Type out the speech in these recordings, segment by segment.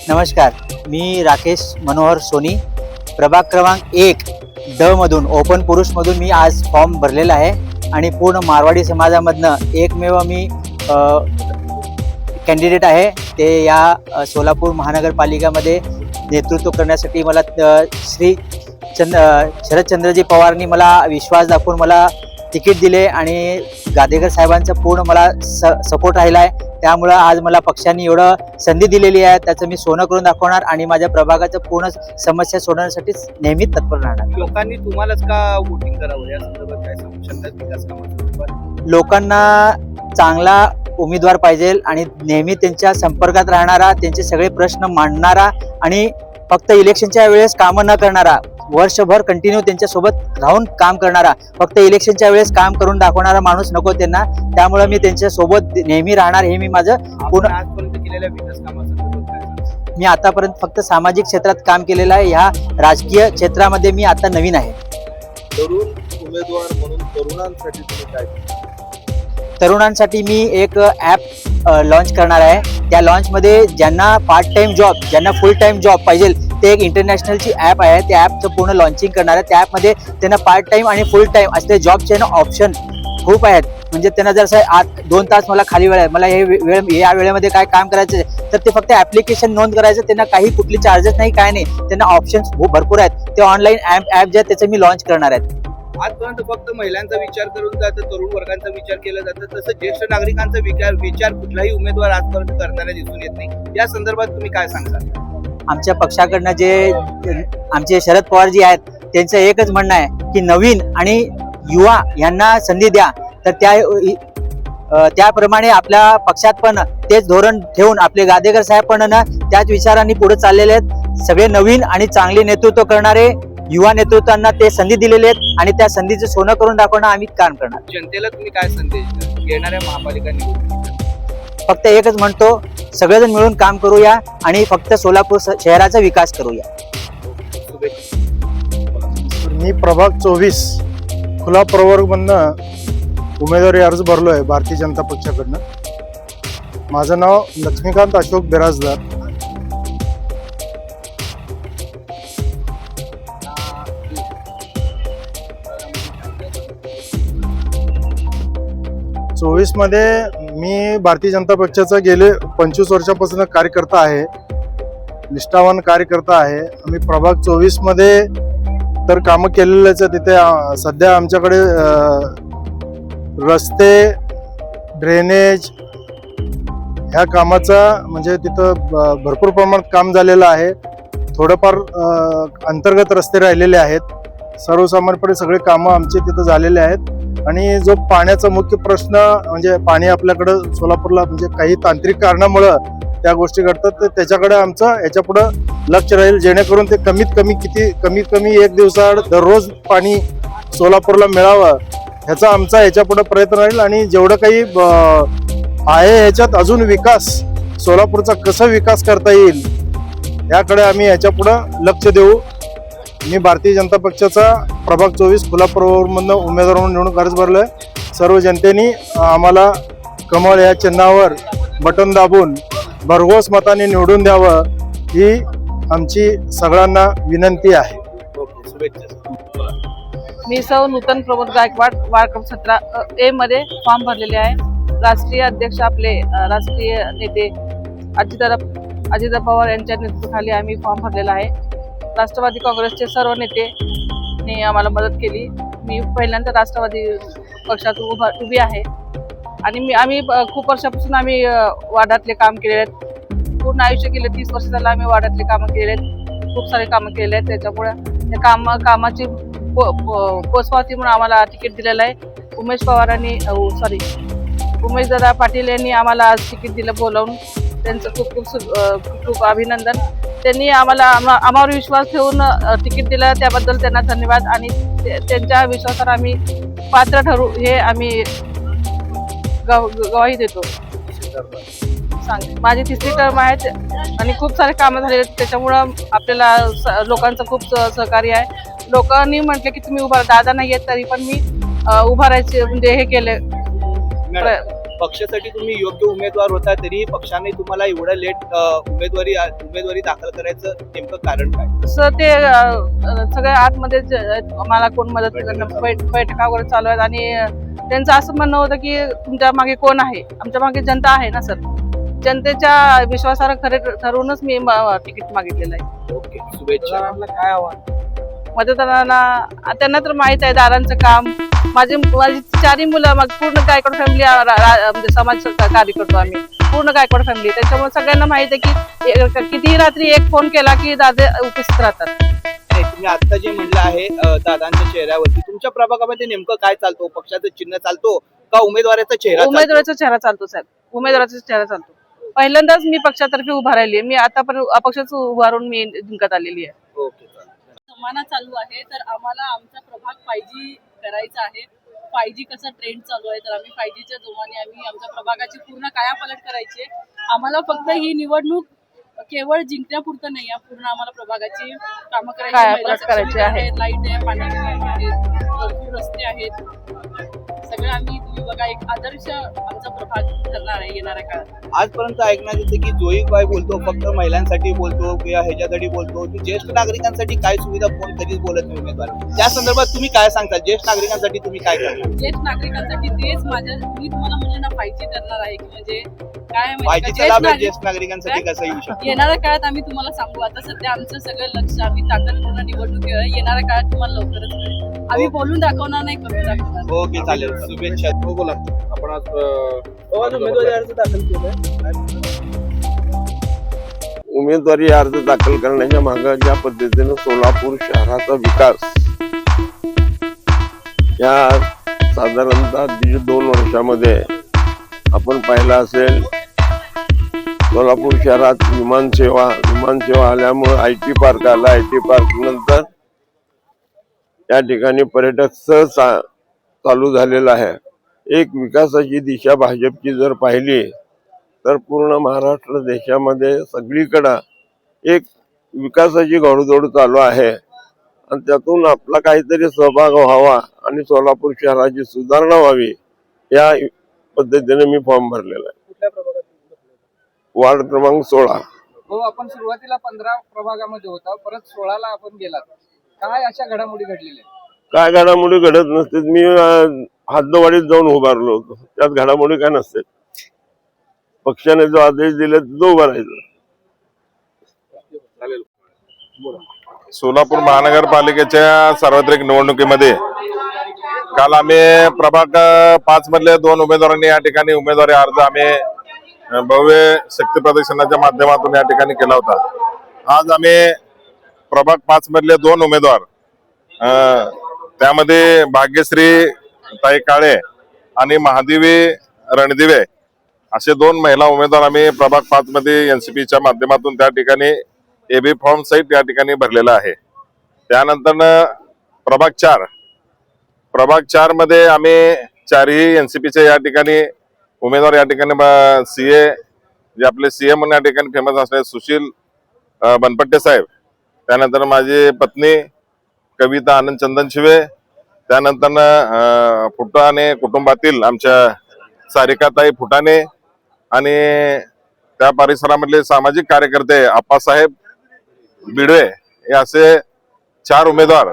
नमस्कार, मी राकेश मनोहर सोनी, प्रभाग क्रमांक 1 ड मधून ओपन पुरुषमधून मी आज फॉर्म भरलेला आहे आणि पूर्ण मारवाडी समाजामधनं एकमेव मी कॅन्डिडेट आहे. ते या सोलापूर महानगरपालिकामध्ये नेतृत्व करण्यासाठी मला श्री शरदचंद्रजी पवारांनी मला विश्वास दाखवून मला तिकीट दिले आणि गादेकर साहेबांचा पूर्ण मला सपोर्ट राहिला आहे. त्यामुळं आज मला पक्षांनी एवढं संधी दिलेली आहे, त्याचं मी सोनं करून दाखवणार आणि माझ्या प्रभागाचं पूर्ण समस्या सोडवण्यासाठी नेहमी तत्पर राहणार. लोकांनी तुम्हालाच का वोटिंग करावं या संदर्भात काय सांगू शकतात? विकास कामांसंदर्भात लोकांना चांगला उमेदवार पाहिजे आणि नेहमी त्यांच्या संपर्कात राहणारा, त्यांचे सगळे प्रश्न मांडणारा आणि फक्त इलेक्शनच्या वेळेस कामं न करणारा, वर्षभर कंटिन्यू त्यांच्यासोबत राहून काम करणारा, फक्त इलेक्शनच्या वेळेस काम करून दाखवणारा माणूस नको त्यांना. त्यामुळे मी त्यांच्या सोबत नेहमी राहणार. हे मी माझं पूर्ण आजपर्यंत केलेल्या विकास कामांसंदर्भात काय सांगू? मी आतापर्यंत फक्त सामाजिक क्षेत्रात काम केलेलं आहे. ह्या राजकीय क्षेत्रामध्ये मी आता नवीन आहे. तरुण उमेदवार म्हणून तरुणांसाठी तुम्ही काय? तरुणांसाठी मी एक ॲप लॉन्च करणार आहे. त्या लॉन्चमध्ये ज्यांना पार्ट टाइम जॉब, ज्यांना फुल टाइम जॉब पाहिजे, ते एक इंटरनॅशनलची ॲप आहे. त्या ॲपचं पूर्ण लॉन्चिंग करणार आहे. त्या ॲपमध्ये त्यांना पार्ट टाइम आणि फुल टाइम असले जॉबचे ऑप्शन खूप आहेत. म्हणजे त्यांना जर असं 2 तास मला खाली वेळ आहे, मला हे या वेळेमध्ये काय काम करायचं तर ते फक्त ॲप्लिकेशन नोंद करायचं. त्यांना काही कुठली चार्जेस नाही, काय नाही. त्यांना ऑप्शन्स भरपूर आहेत. ते ऑनलाईन ॲप जे त्याचं मी लॉन्च करणार आहे. आजपर्यंत फक्त महिलांचा विचार करून जातं, तरुण वर्गांचा विचार केला जातं, तसं ज्येष्ठ नागरिकांचा विचार कुठलाही उमेदवार आजपर्यंत करताना दिसून येत नाही. या संदर्भात तुम्ही काय सांगता? आमच्या पक्षाकडनं जे आमचे शरद पवारजी आहेत त्यांचं एकच म्हणणं आहे की नवीन आणि युवा यांना संधी द्या. तर त्याप्रमाणे आपल्या पक्षात पण तेच धोरण ठेवून आपले गादेकर साहेब पण ना त्याच विचारांनी पुढे चाललेले आहेत. सगळे नवीन आणि चांगले नेतृत्व करणारे युवा नेतृत्वांना ते संधी दिलेले आहेत आणि त्या संधीचं सोनं करून दाखवणं आम्ही काम करणार. जनतेला तुम्ही काय संदेश येणाऱ्या महापालिका निवडणुकीत? फक्त एकच म्हणतो, सगळेजण मिळून काम करूया आणि फक्त सोलापूर शहराचा विकास करूया. मी प्रभाग 24 खुला प्रवर्गमधनं उमेदवारी अर्ज भरलो आहे भारतीय जनता पक्षाकडनं. माझं नाव लक्ष्मीकांत अशोक बिराजदार. मध्ये मी भारतीय जनता पक्षाचा गेले 25 वर्षापासून कार्यकर्ता आहे, निष्ठावान कार्यकर्ता आहे. आम्ही प्रभाग 24 मध्ये तर कामं केलेलेच आहे. तिथे सध्या आमच्याकडे रस्ते, ड्रेनेज ह्या कामाचा म्हणजे तिथं भरपूर प्रमाणात काम झालेलं आहे. थोडंफार अंतर्गत रस्ते राहिलेले आहेत. सर्वसामान्यपणे सगळे कामं आमचे तिथं झालेले आहेत. आणि जो पाण्याचा मुख्य प्रश्न म्हणजे पाणी आपल्याकडं सोलापूरला म्हणजे काही तांत्रिक कारणामुळं त्या गोष्टी घडतात, तर त्याच्याकडे आमचं याच्यापुढं लक्ष राहील, जेणेकरून ते कमीत कमी 1 दिवसाआड दररोज पाणी सोलापूरला मिळावं ह्याचा आमचा याच्यापुढं प्रयत्न राहील. आणि जेवढं काही आहे ह्याच्यात अजून विकास, सोलापूरचा कसा विकास करता येईल याकडे आम्ही याच्यापुढं लक्ष देऊ. मी भारतीय जनता पक्षाचा प्रभाग 24 खुला प्रवर्गमधनं उमेदवार म्हणून निवडणूक अर्ज भरलोय. सर्व जनतेने आम्हाला कमळ या चिन्हावर बटन दाबून भरघोस मताने निवडून द्यावं ही आमची सगळ्यांना विनंती आहे. मी सौ नूतन प्रमोद गायकवाड, वार्ड क्रमांक 17A मध्ये फॉर्म भरलेले आहे. राष्ट्रीय अध्यक्ष आपले राष्ट्रीय नेते अजित पवार यांच्या नेतृत्वाखाली आम्ही फॉर्म भरलेला आहे. राष्ट्रवादी काँग्रेसचे सर्व नेते आम्हाला मदत केली. मी पहिल्यांदा राष्ट्रवादी पक्षात उभी आहे आणि आम्ही खूप वर्षापासून आम्ही वार्डातले काम केले आहेत. पूर्ण आयुष्य गेले 30 वर्ष झालं आम्ही वाड्यातले कामं केलेत, खूप सारे कामं केले आहेत. त्याच्यामुळे त्या कामाची पोचपावती म्हणून आम्हाला तिकीट दिलेलं आहे. उमेश पवारांनी उमेश दादा पाटील यांनी आम्हाला आज तिकीट दिलं बोलावून. त्यांचं खूप खूप अभिनंदन. त्यांनी आम्हावर विश्वास ठेवून तिकीट दिलं, त्याबद्दल त्यांना धन्यवाद. आणि त्यांच्या विश्वासावर आम्ही पात्र ठरू हे आम्ही गवाही देतो. माझी 3री टर्म आहे आणि खूप सारे कामं झाले, त्याच्यामुळं आपल्याला लोकांचं खूप सहकार्य आहे. लोकांनी म्हटलं की तुम्ही उभा, दादा नाही आहेत तरी पण मी उभारायचे म्हणजे हे केले. पक्षासाठी तुम्ही योग्य उमेदवार होता, तरीही पक्षाने तुम्हाला एवढं लेट उमेदवारी दाखल करायचं नेमकं कारण काय? तसं ते सगळ्या आतमध्ये मला कोण मदत करणं, बैठका वगैरे चालू आहेत. आणि त्यांचं असं म्हणणं होतं की तुमच्या मागे कोण आहे, आमच्या मागे जनता आहे ना सर. जनतेच्या विश्वासावर खरे ठरवूनच मी तिकीट मागितलेलं आहे. ओके, शुभेच्छा. काय आव्हान? मतदारांना त्यांना तर माहित आहे दादांचं काम. माझी 4ही मुलं, मग पूर्ण गायकवाड फॅमिली म्हणजे समाज कार्य करतो आम्ही, पूर्ण गायकवाड फॅमिली. त्याच्यामुळे सगळ्यांना माहित आहे की कितीही रात्री एक फोन केला की दादा उपस्थित राहतात. तुम्ही आता जे म्हणलं आहे दादांच्या चेहऱ्यावरती, तुमच्या प्रभागामध्ये नेमकं काय चालतो? पक्षाचं चिन्ह चालतो का उमेदवाराचा चेहरा? उमेदवाराचा चेहरा चालतो साहेब, उमेदवाराचा चेहरा चालतो. पहिल्यांदाच मी पक्षातर्फे उभा राहिली आहे. मी आतापर्यंत अपक्षाच उभारून मी जिंकत आलेली आहे. ओके, जमाना चालू आहे तर आम्हाला आमचा प्रभाग 5G करायचा आहे. 5G कसा ट्रेंड चालू आहे तर आम्ही 5Gच्या जोमाने आम्ही आमच्या प्रभागाची पूर्ण कायापालट करायची. आम्हाला फक्त ही निवडणूक केवळ जिंकण्यापुरतं नाही, पूर्ण आम्हाला प्रभागाची कामं करायची आहे. लाईट आहे, पाणी आहे, भरपूर रस्ते आहेत. सगळं आम्ही तुम्ही बघा एक आदर्श आमचा प्रभाग ठरणार आहे येणाऱ्या काळात. आजपर्यंत ऐकण्यात येते की जोई काय बोलतो फक्त महिलांसाठी बोलतो किंवा ह्याच्यासाठी बोलतो, ज्येष्ठ नागरिकांसाठी काय सुविधा कोण कधीच बोलत नाही उमेदवार. त्या संदर्भात तुम्ही काय सांगता? ज्येष्ठ नागरिकांसाठी तुम्ही काय करता? ज्येष्ठ नागरिकांसाठी तेच मी तुम्हाला म्हणलं ना 5G करणार आहे की म्हणजे काय 5Gचा लाभ ज्येष्ठ नागरिकांसाठी कसा येऊ शकतो? येणाऱ्या काळात आम्ही तुम्हाला सांगू. आता सध्या आमचं सगळं लक्ष आम्ही ताकद पूर्ण निवडणूक येणाऱ्या काळात तुम्हाला लवकरच कळेल. आम्ही बोलून दाखवणार नाही, करून दाखवणार. ओके, चालेल, शुभेच्छा. बोला. आपण आज उमेदवारी अर्ज दाखल केलाय. उमेदवारी अर्ज दाखल करण्याच्या मागे ज्या पद्धतीने सोलापूर शहराचा विकास या साधारणतः 1.5-2 वर्षामध्ये आपण पाहिला असेल. सोलापूर शहरात विमानसेवा आल्यामुळे IT पार्क आला. IT पार्क नंतर या ठिकाणी पर्यटक सहज चालू झालेला आहे. एक विकासाची दिशा भाजपची जर पाहिली तर पूर्ण महाराष्ट्र देशामध्ये सगळीकडं एक विकासाची घोडदौड चालू आहे आणि त्यातून आपला काहीतरी सहभाग व्हावा आणि सोलापूर शहराची सुधारणा व्हावी या पद्धतीने मी फॉर्म भरलेला आहे. कुठल्या प्रभागात? वार्ड क्रमांक 16. हो, आपण सुरुवातीला 15 प्रभागामध्ये होता, परत 16ला आपण गेलात. काय अशा घडामोडी घडलेल्या? काय घडामोडी घडत नसते. मी हद्दवाडीत जाऊन उभारलो होतो, त्यात घडामोडी काय नसते. पक्षाने जो आदेश दिले तो उभारायचा. सोलापूर महानगरपालिकेच्या सार्वत्रिक निवडणुकीमध्ये काल आम्ही प्रभाग 5 मधले 2 उमेदवारांनी या ठिकाणी उमेदवारी अर्ज आम्ही भव्य शक्ती प्रदर्शनाच्या माध्यमातून या ठिकाणी केला होता. आज आम्ही प्रभाग 5 मधले 2 उमेदवार, त्यामध्ये भाग्यश्री ताई काळे आणि महादेवी रणदिवे असे 2 महिला उमेदवार आम्ही प्रभाग 5 मध्ये NCPच्या माध्यमातून त्या ठिकाणी AB फॉर्म सहित या ठिकाणी भरलेला आहे. त्यानंतर प्रभाग 4 मध्ये आम्ही 4ही NCPचे या ठिकाणी उमेदवार या ठिकाणी CA जे आपले CM म्हणून या ठिकाणी फेमस असलेले सुशील बनपट्टे साहेब, त्यानंतर माझी पत्नी कविता आनंद चंदन शिवे, त्यानंतर फुटाणे कुटुंबातील आमच्या सारिकाताई फुटाणे आणि त्या परिसरामधले सामाजिक कार्यकर्ते आप्पासाहेब बिडवे हे असे 4 उमेदवार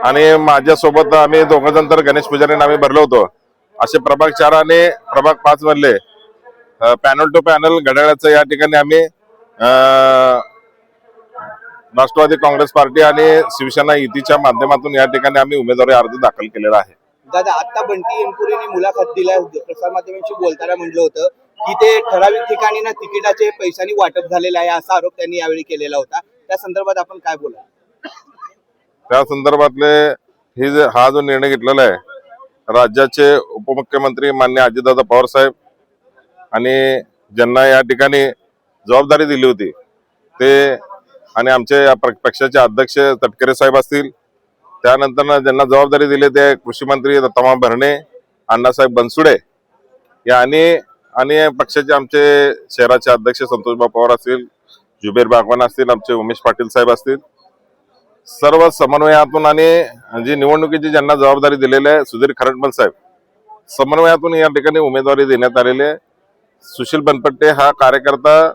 आणि माझ्यासोबत आम्ही 2 जण तर गणेश पुजारीने आम्ही भरलो होतो. असे प्रभाग 4 आणि प्रभाग 5 मधले पॅनल टू पॅनल घड्याळाचं या ठिकाणी आम्ही राष्ट्रवादी काँग्रेस पार्टी आणि शिवसेना युतीच्या माध्यमातून या ठिकाणी आम्ही उमेदवारी अर्ज दाखल केलेला आहे. दादा, आता बंटी एमपुरेने मुलाखत दिल्या, प्रसार माध्यमांशी बोलताना म्हटलं होतं की ते ठराविक ठिकाणी ना तिकिटाचे पैशांनी वाटप झालेलं आहे असा आरोप त्यांनी यावेळी केलेला होता. त्या संदर्भात आपण काय बोला? त्या संदर्भातले हा जो निर्णय घेतलेला आहे, राज्याचे उपमुख्यमंत्री माननीय अजितदादा पवार साहेब आणि ज्यांना या ठिकाणी जबाबदारी दिली होती ते आणि आमचे पक्षाचे अध्यक्ष तटकरे साहेब असतील, त्यानंतर ज्यांना जबाबदारी दिली ते कृषी मंत्री दत्तामा भरणे, अण्णासाहेब बनसुडे या आणि पक्षाचे आमचे शहराचे अध्यक्ष संतोषबाब पवार असतील, जुबेर बागवान असतील, आमचे उमेश पाटील साहेब असतील, सर्व समन्वयातून आणि जी निवडणुकीची ज्यांना जबाबदारी दिलेली आहे सुधीर खरटमल साहेब, समन्वयातून या ठिकाणी उमेदवारी देण्यात आलेली आहे. सुशील बनपट्टे हा कार्यकर्ता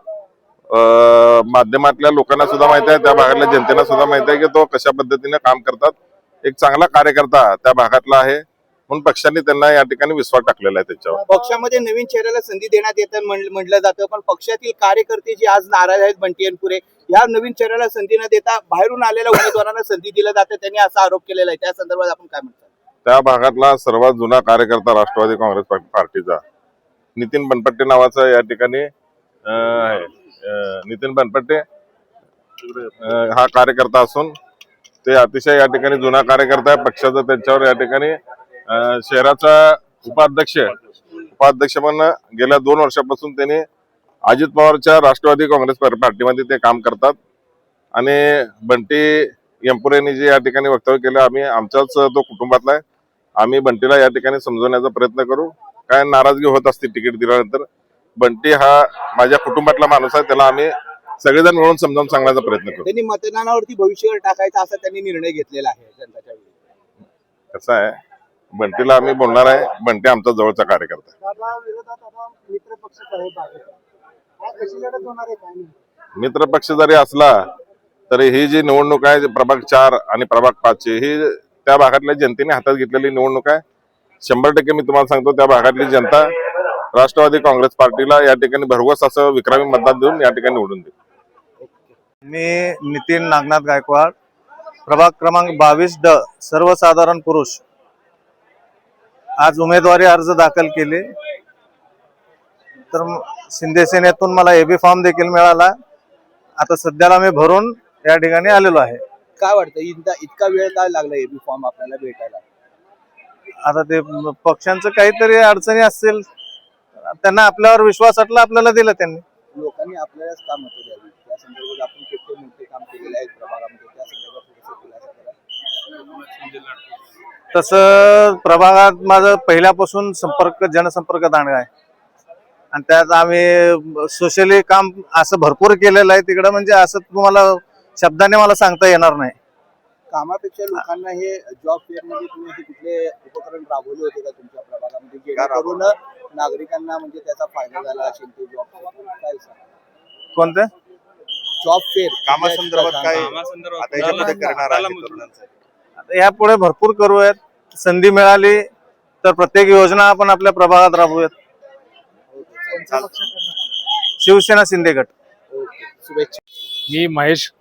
माध्यमातल्या लोकांना सुद्धा माहित आहे, त्या भागातल्या जनतेला सुद्धा माहित आहे की तो कशा पद्धतीने काम करतात. एक चांगला कार्यकर्ता त्या भागातला आहे म्हणून पक्षाने त्यांना या ठिकाणी विश्वास टाकलेला आहे त्याच्यावर. पक्षामध्ये नवीन चेहऱ्याला संधी देण्यात येतं म्हटलं जातं, पण पक्षातील कार्यकर्ते जे आज नाराज आहेत बंटी अनपुरे, या नवीन चेहऱ्याला संधी न देता बाहेरून आलेल्या उमेदवारांना संधी दिली जाते, त्यांनी असा आरोप केलेला आहे. त्या संदर्भात आपण काय म्हणतो? त्या भागातला सर्वात जुना कार्यकर्ता राष्ट्रवादी काँग्रेस पार्टीचा नितीन बनपट्टे नावाचा या ठिकाणी आहे. नितीन बनपट्टे हा कार्यकर्ता असून ते अतिशय या ठिकाणी जुना कार्यकर्ता आहे पक्षाचा. त्यांच्यावर या ठिकाणी शहराचा उपाध्यक्ष म्हणून गेल्या 2 वर्षापासून त्यांनी अजित पवारच्या राष्ट्रवादी काँग्रेस पार्टीमध्ये ते काम करतात. आणि बंटी एमपुरेंनी जे या ठिकाणी वक्तव्य केलं, आम्ही आमच्याच तो कुटुंबातला आहे, आम्ही बंटीला या ठिकाणी समजवण्याचा प्रयत्न करू. काय नाराजगी होत असते तिकीट दिल्यानंतर, बंटी हा माझ्या कुटुंबातला माणूस आहे, त्याला आम्ही सगळेजण मिळून समजावून सांगण्याचा प्रयत्न करू. त्यांनी मतदानावरती भविष्य टाकायचा असा त्यांनी निर्णय घेतलेला आहे जनताच्या वेळी. कसं आहे, बंटीला आम्ही बोलणार आहे, बंटी आमचा जवळचा कार्यकर्ता आहे. मित्र पक्ष जरी असला तरी ही जी निवडणूक आहे प्रभाग 4 आणि प्रभाग 5 ची, ही त्या भागातल्या जनतेने हातात घेतलेली निवडणूक आहे. 100% मी तुम्हाला सांगतो, त्या भागातली जनता राष्ट्रवादी काँग्रेस पार्टीला या ठिकाणी भरघोस असं विक्रमी मतदान देऊन या ठिकाणी निवडून देईल. मी नितीन नागनाथ गायकवाड, प्रभाग क्रमांक 22D, सर्वसाधारण पुरुष, आज उमेदवारी अर्ज दाखल केले. तर शिंदे सेनेतून मला एबी फॉर्म देखील मिळाला. आता सध्याला मी भरून या ठिकाणी आलेलो आहे. काय वाटतं इतका वेळ काय लागला एबी फॉर्म आपल्याला भेटायला? आता ते पक्षांचं काहीतरी अडचणी असतील, त्यांना आपल्यावर विश्वास वाटला, आपल्याला दिलं त्यांनी. लोकांनी आपल्यालाच का मतं द्यावी, त्या संदर्भात आपण किती मोठे काम केलेले आहेत प्रभागामध्ये, त्या संदर्भात तसं प्रभागात माझं पहिल्यापासून जनसंपर्क दांडगा आहे आणि त्यात आम्ही सोशली काम असं भरपूर केलेलं आहे तिकडं, म्हणजे असं तुम्हाला शब्दाने मला सांगता येणार नाही. कामापेक्षा लोकांना हे जॉब फेअर मध्ये तुम्ही हे कुठले उपकरण राबवले होते का तुमच्या प्रभागामध्ये, जेणेकरून नागरिकांना म्हणजे त्याचा फायदा झाला असेल? ते जॉब काय सांगा? कोणते जॉब फेअर कामासंदर्भात काय आता याच्यामध्ये करणार आहे तरुणांसाठी? यापुढे भरपूर करूयात. संधी मिळाली तर प्रत्येक योजना आपण आपल्या प्रभागात राबवूयात. शिवसेना शिंदे गट. शुभेच्छा. मी महेश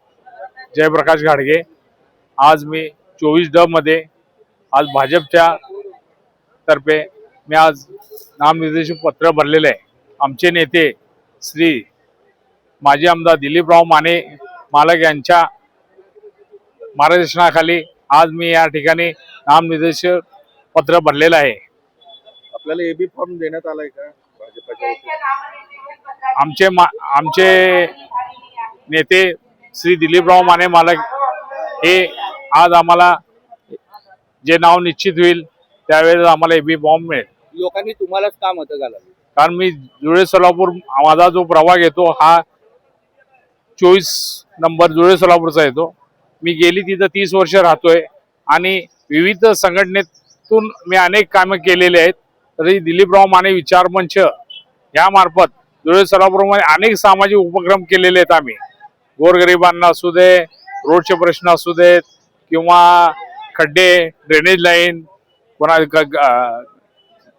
जयप्रकाश घाडगे. आज मी 24D मध्ये आज भाजपच्या तर्फे मी आज नामनिर्देशन पत्र भरलेलं आहे. आमचे नेते श्री माजी आमदार दिलीपराव माने मालक यांच्या मार्गदर्शनाखाली आज मी या ठिकाणी नामनिर्देशन पत्र भरलेलं आहे. आपल्याला एबी फॉर्म देण्यात आलाय का भाजपच्या? आमचे नेते श्री दिलीपराव माने मालक हे आज आम्हाला जे नाव निश्चित होईल त्यावेळेस आम्हाला एबी फॉर्म मिळेल. लोकांनी तुम्हालाच का मतं घालावी? कारण मी जुळे सोलापूर, माझा जो प्रभाग येतो हा 24 नंबर जुळे सोलापूरचा येतो. मी गेली तिथं 30 वर्ष राहतोय आणि विविध संघटनेतून मी अनेक कामे केलेले आहेत. तरी दिलीपराव माने विचार मंच यामार्फत जुळे सोलापूरमध्ये अनेक सामाजिक उपक्रम केलेले आहेत. आम्ही गोरगरिबांना असू दे, रोडचे प्रश्न असू देत किंवा खड्डे, ड्रेनेज लाईन, कोणा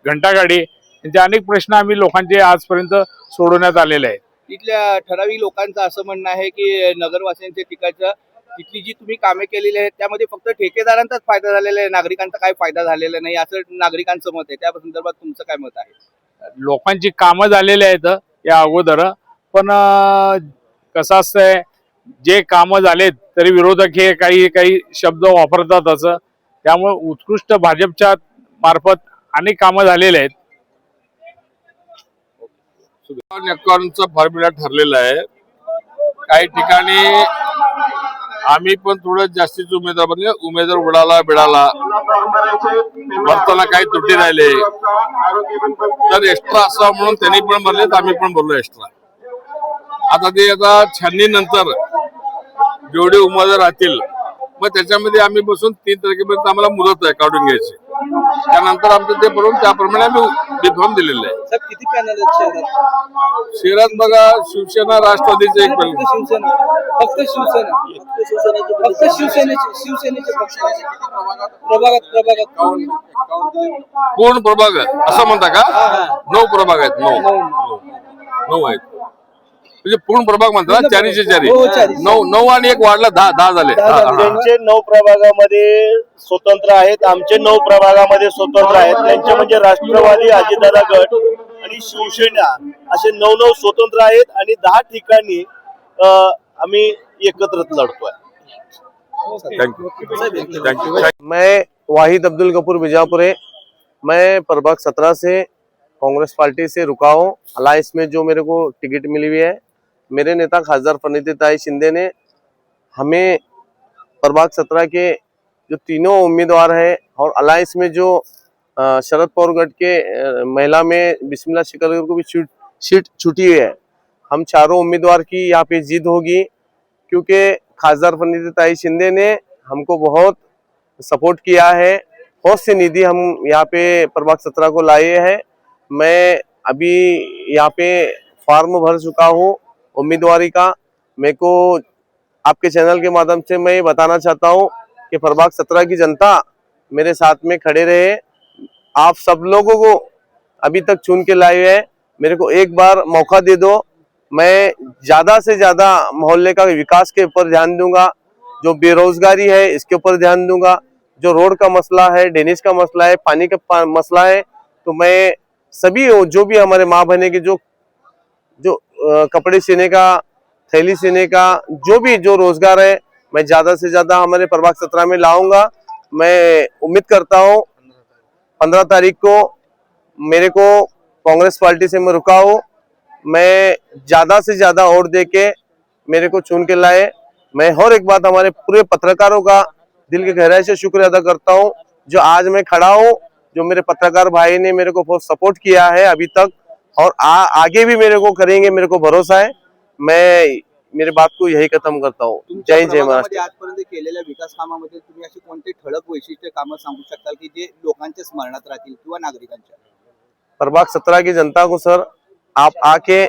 घंटागाडी, यांचे अनेक प्रश्न आम्ही लोकांचे आजपर्यंत सोडवण्यात आलेले आहेत. तिथल्या ठराविक लोकांचं असं म्हणणं आहे की नगरवासियांच्या ठिकाणचं तिथली जी तुम्ही कामे केलेली आहेत त्यामध्ये फक्त ठेकेदारांचाच फायदा झालेला आहे, नागरिकांचा काही फायदा झालेला नाही असं नागरिकांचं मत आहे. त्या संदर्भात तुमचं काय मत आहे? लोकांची कामं झालेली आहेत या अगोदर, पण कसं असतंय, जे कामं झालेत तरी विरोधक हे काही काही शब्द वापरतातच. त्यामुळे उत्कृष्ट भाजपच्या मार्फत अनेक कामं झालेले आहेत. नेटवर्कचा फॉर्म्युला ठरलेला आहे. काही ठिकाणी आम्ही पण थोडं जास्तीच उमेदवार उडाला भरताना काही त्रुटी राहिले तर एक्स्ट्रा असावं म्हणून त्यांनी पण भरलेत, आम्ही पण भरलो एक्स्ट्रा. आता छाननी नंतर जेवढे उमेदवार राहतील मग त्याच्यामध्ये आम्ही बसून 3 तारखेपर्यंत आम्हाला मुदत आहे काढून घ्यायची. त्यानंतर आमचं ते भरून त्याप्रमाणे आम्ही डिफॉर्म दिलेले आहे. साहेब किती पॅनल आहेत शहरात बघा, शिवसेना राष्ट्रवादीचे एक पॅनल, फक्त शिवसेनेचे पक्ष प्रभागात पूर्ण प्रभाग असं म्हणता का? 9 प्रभाग आहेत. 9 आहेत म्हणजे पूर्ण प्रभाग म्हणतात. 4 9 आणि एक वाढला 10 झाले. त्यांचे 9 प्रभागामध्ये स्वतंत्र आहेत, आमचे 9 प्रभागामध्ये स्वतंत्र आहेत. त्यांचे म्हणजे राष्ट्रवादी, अजितदादा गट आणि शिवसेना असे 9 स्वतंत्र आहेत आणि 10 ठिकाणी आम्ही एकत्र लढतोय. थँक्यू. मैं वाहिद अब्दुल गफूर बीजापुरे, मैं प्रभाग 17 से कांग्रेस पार्टी से रुका हूँ. अलायंस में जो मेरे को टिकट मिली हुई है, मेरे नेता खासदार प्रणितिताई शिंदे ने हमें प्रभाग 17 के जो तीनों उम्मीदवार हैं और अलायंस में जो शरद पवार गट के महिला में बिस्मिल्लाह शिकल को भी सीट छूटी हुई है. हम चारों उम्मीदवार की यहाँ पे जीत होगी क्योंकि खासदार प्रणितिताई शिंदे ने हमको बहुत सपोर्ट किया है. बहुत सी निधि हम यहाँ पे प्रभाग 17 को लाए हैं. मैं अभी यहाँ पे फॉर्म भर चुका हूँ उम्मीदवारी का. मेरे को आपके चैनल के माध्यम से मैं बताना चाहता हूँ कि प्रभाग 17 की जनता मेरे साथ में खड़े रहे. आप सब लोगों को अभी तक चुन के लाए हैं, मेरे को एक बार मौका दे दो. मैं ज्यादा से ज्यादा मोहल्ले का विकास के ऊपर ध्यान दूंगा. जो बेरोजगारी है इसके ऊपर ध्यान दूंगा. जो रोड का मसला है, ड्रेनेज का मसला है, पानी का मसला है, तो मैं सभी जो भी हमारे माँ बहने के जो कपड़े सीने का, थैली सीने का, जो रोजगार है, मैं ज्यादा से ज्यादा हमारे प्रभाग 17 में लाऊंगा. मैं उम्मीद करता हूँ 15 तारीख को मेरे को कांग्रेस पार्टी से मैं रुका हूँ. मैं ज्यादा से ज्यादा वोट देके मेरे को चुन के लाए. मैं और एक बात हमारे पूरे पत्रकारों का दिल की गहराई से शुक्रिया अदा करता हूँ. जो आज मैं खड़ा हूँ, जो मेरे पत्रकार भाई ने मेरे को बहुत सपोर्ट किया है अभी तक और आगे भी मेरे को करेंगे, मेरे को भरोसा है. मैं मेरी बात को यही खत्म करता हूँ. जय जय महाराष्ट्र. आजपर्यंत केलेल्या विकास कामामध्ये तुम्ही अशी कोणते ठळक वैशिष्ट्य कामं सांगू शकताल की जे लोकांच्या स्मरणात राहतील किंवा नागरिकांच्या? प्रभाग 17 की जनता को सर, आप आके,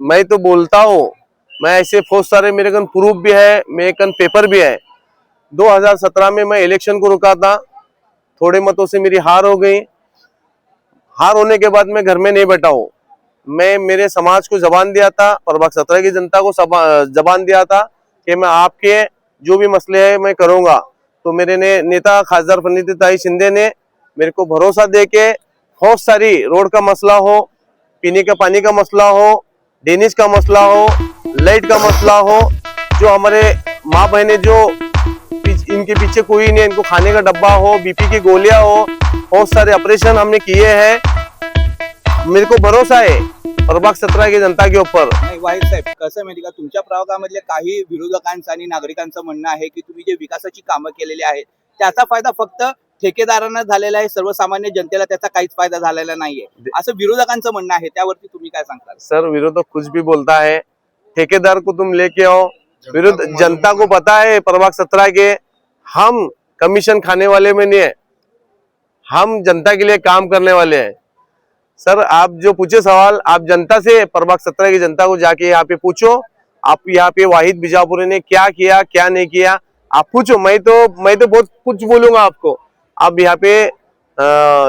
मैं तो बोलता हूँ, मैं ऐसे बहुत सारे मेरे कन प्रूफ भी है, मेरे कन पेपर भी है. 2017 में मैं इलेक्शन को रुका था, थोड़े मतों से मेरी हार हो गई. हार होने के बाद मैं घर में नहीं बैठा हूँ. मैं मेरे समाज को जबान दिया था, प्रभाग 17 की जनता को जबान दिया था कि मैं आपके जो भी मसले हैं मैं करूँगा. तो मेरे नेता खासदार प्रणितिताई शिंदे ने मेरे को भरोसा दे के बहुत सारी रोड का मसला हो, पीने का पानी का मसला हो, ड्रेनेज का मसला हो, लाइट का मसला हो, जो हमारे माँ बहने जो इनके पीछे कोई नहीं, इनको खाने का डब्बा हो, बीपी की गोलियां हो, बहुत सारे ऑपरेशन हमने किए हैं. मेरे को भरोसा है प्रभाग 17 की जनता के ऊपर. नाही वाहिद साहेब, कसं माहिती का, तुमच्या प्रभागामधले काही विरोधकांचं आणि नागरिकांचं म्हणणं आहे की तुम्ही जे विकासाची कामं केलेली आहेत त्याचा फायदा फक्त ठेकेदारांना झालेला आहे, सर्वसामान्य जनतेला त्याचा काहीच फायदा झालेला नाहीये, असं विरोधकांचं म्हणणं आहे. त्यावरती तुम्ही काय सांगता? सर, विरोधक कुछ भी बोलता है. ठेकेदार को तुम लेके आओ, विरोध जनता को पता है प्रभाग 17 के हम कमीशन खाने वाले में नहीं है, हम जनता के लिए काम करने वाले हैं. सर, आप जो पूछे सवाल, आप जनता से, प्रभाग 17 की जनता को जाके यहाँ पे पूछो, आप यहाँ पे वाहिद बीजापुरी ने क्या किया क्या नहीं किया, आप पूछो. मैं तो बहुत कुछ बोलूंगा आपको. आप यहाँ पे